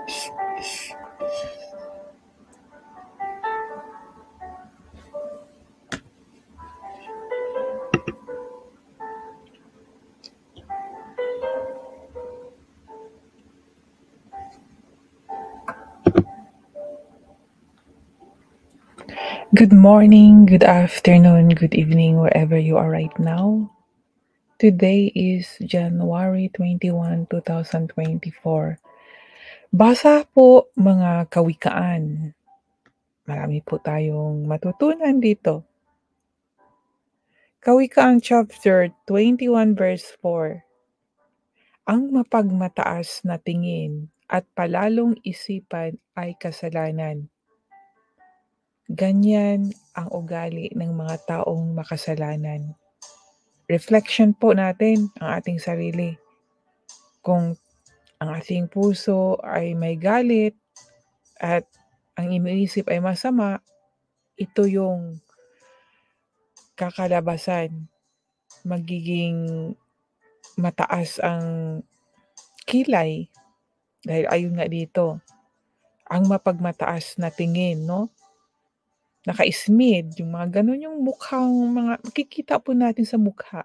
Good morning, good afternoon, good evening, wherever you are right now. Today is January 21, 2024. Basa po mga kawikaan. Marami po tayong matutunan dito. Kawikaan chapter 21 verse 4. Ang mapagmataas na tingin at palalong isipan ay kasalanan. Ganyan ang ugali ng mga taong makasalanan. Reflection po natin ang ating sarili. Kung ang ating puso ay may galit at ang iniisip ay masama, ito yung kakalabasan. Magiging mataas ang kilay dahil ayon nga dito, ang mapagmataas na tingin, no? Naka-smid, yung mga ganun yung mukhang mga makikita po natin sa mukha.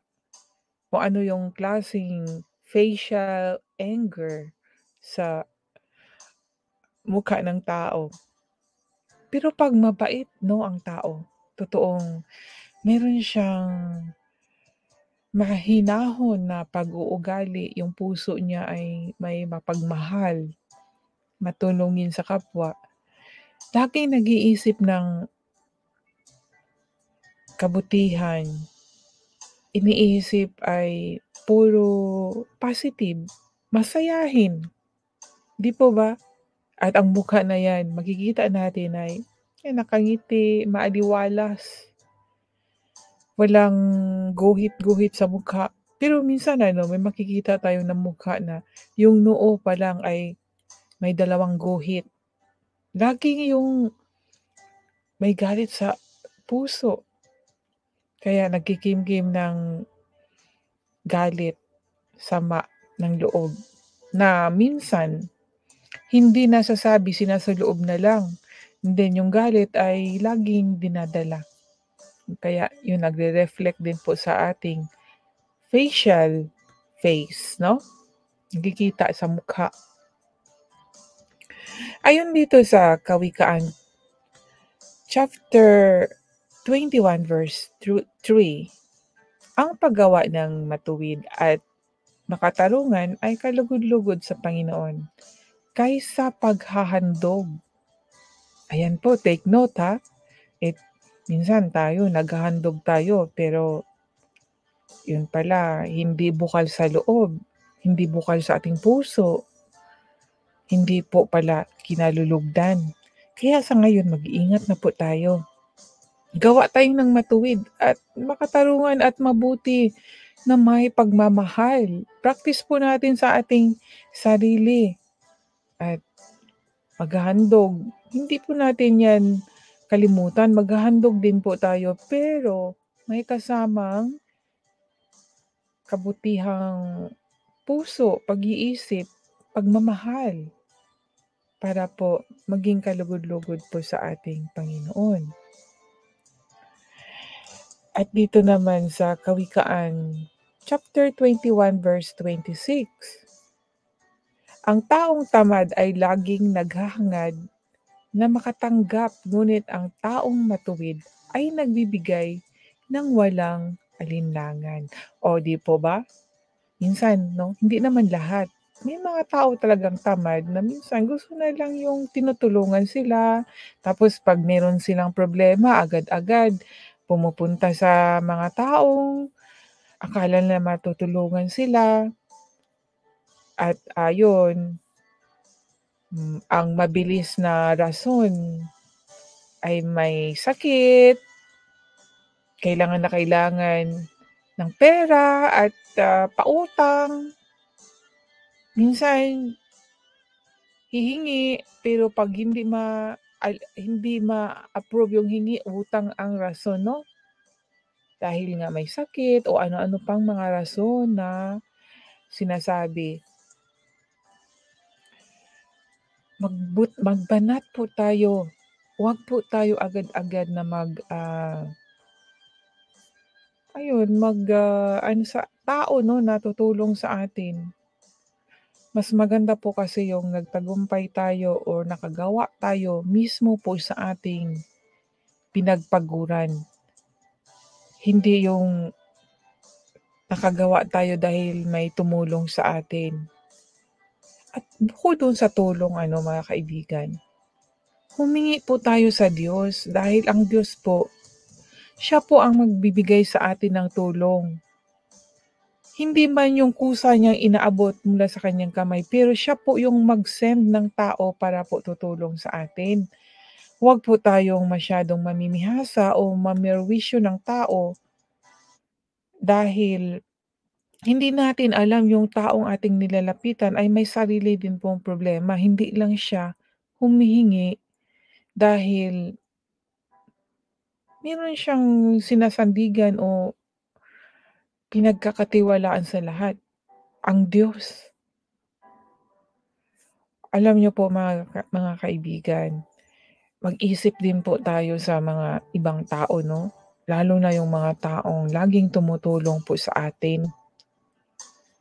Kung ano yung klaseng facial anger sa mukha ng tao. Pero 'pag mabait 'no ang tao, totoong meron siyang mahinahon na pag-uugali, yung puso niya ay may mapagmahal, matulungin sa kapwa. Laging nag-iisip ng kabutihan, iniisip ay puro positive, masayahin, 'di po ba? At ang mukha na 'yan makikita natin ay nakangiti, maaliwalas. Walang guhit-guhit sa mukha. Pero minsan ano, may makikita tayo na mukha na yung noo pa lang ay may dalawang guhit. Laging yung may galit sa puso. Kaya nagkikimkim ng galit, sama ng loob na minsan hindi nasasabi, sinasaloob na lang. And then yung galit ay laging dinadala. Kaya yun nagre-reflect din po sa ating facial face, no? Nakikita sa mukha. Ayon dito sa Kawikaan chapter 21 verse 3, ang paggawa ng matuwid at makatarungan ay kalugod-lugod sa Panginoon kaysa paghahandog. Ayan po, take note ha. Minsan tayo naghahandog tayo pero yun pala hindi bukal sa loob, hindi bukal sa ating puso. Hindi po pala kinalulugdan. Kaya sa ngayon mag-iingat na po tayo. Gawa tayo ng matuwid at makatarungan at mabuti na may pagmamahal. Practice po natin sa ating sarili at maghahandog. Hindi po natin yan kalimutan. Maghahandog din po tayo pero may kasamang kabutihang puso, pag-iisip, pagmamahal. Para po maging kalugod-lugod po sa ating Panginoon. At dito naman sa Kawikaan, chapter 21 verse 26. Ang taong tamad ay laging naghahangad na makatanggap, ngunit ang taong matuwid ay nagbibigay ng walang alinlangan. O di po ba? Minsan, no, hindi naman lahat. May mga tao talagang tamad na minsan gusto na lang yung tinutulungan sila. Tapos 'pag meron silang problema, agad-agad pumupunta sa mga taong akala nila matutulungan sila at ayon, ang mabilis na rason ay may sakit, kailangan na kailangan ng pera at, pautang. Minsan hihingi, pero 'pag hindi ma-approve yung hingi, utang ang rason 'no? Dahil nga may sakit o ano-ano pang mga rason na sinasabi. magbanat po tayo. Huwag po tayo agad-agad na ano sa tao 'no, na tutulong sa atin. Mas maganda po kasi yung nagtagumpay tayo or nakagawa tayo mismo po sa ating pinagpaguran. Hindi yung nakagawa tayo dahil may tumulong sa atin. At bukod dun sa tulong ano mga kaibigan, humingi po tayo sa Diyos dahil ang Diyos po, siya po ang magbibigay sa atin ng tulong. Hindi man yung kusa niyang inaabot mula sa kanyang kamay, pero siya po yung mag-send ng tao para po tutulong sa atin. Huwag po tayong masyadong mamimihasa o mamerwisyo ng tao dahil hindi natin alam yung taong ating nilalapitan ay may sarili din pong problema. Hindi lang siya humihingi dahil meron siyang sinasandigan o pinagkakatiwalaan sa lahat, ang Diyos. Alam niyo po mga kaibigan, mag-isip din po tayo sa mga ibang tao 'no, lalo na yung mga taong laging tumutulong po sa atin.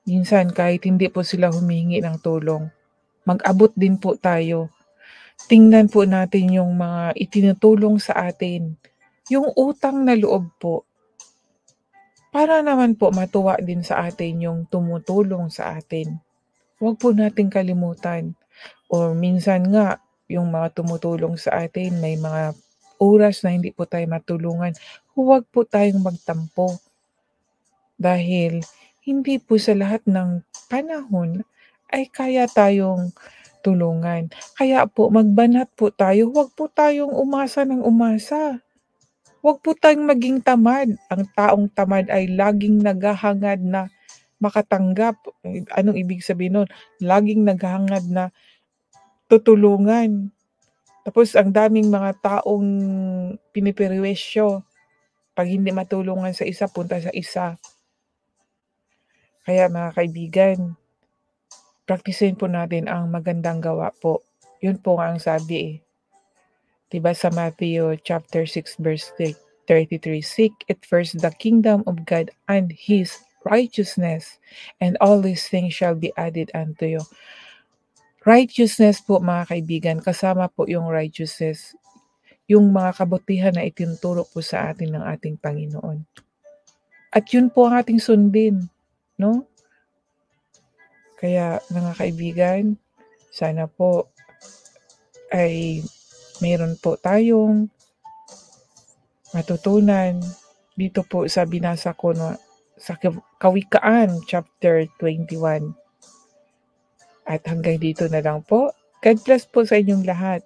Minsan kahit hindi po sila humihingi ng tulong, mag-abot din po tayo. Tingnan po natin yung mga itinutulong sa atin, yung utang na loob po. Para naman po matuwa din sa atin yung tumutulong sa atin. Huwag po nating kalimutan or minsan nga yung mga tumutulong sa atin may mga oras na hindi po tayo matulungan, huwag po tayong magtampo. Dahil hindi po sa lahat ng panahon ay kaya tayong tulungan. Kaya po magbanat po tayo, huwag po tayong umasa ng umasa. Huwag po tayong maging tamad. Ang taong tamad ay laging naghahangad na makatanggap. Anong ibig sabihin nun? Laging naghahangad na tutulungan. Tapos ang daming mga taong pinipirwisyo. 'Pag hindi matulungan sa isa, punta sa isa. Kaya mga kaibigan, praktisin po natin ang magandang gawa po. Yun po nga ang sabi eh. 'Di ba sa Matthew chapter 6 verse 33, "Seek it first the kingdom of God and His righteousness, and all these things shall be added unto you." Righteousness po mga kaibigan, kasama po yung righteousness, yung mga kabutihan na itinuturo po sa atin ng ating Panginoon. At yun po ang ating sundin, 'no? Kaya mga kaibigan, sana po ay meron po tayong matutunan dito po sa binasa ko na sa Kawikaan chapter 21. At hanggang dito na lang po. God bless po sa inyong lahat.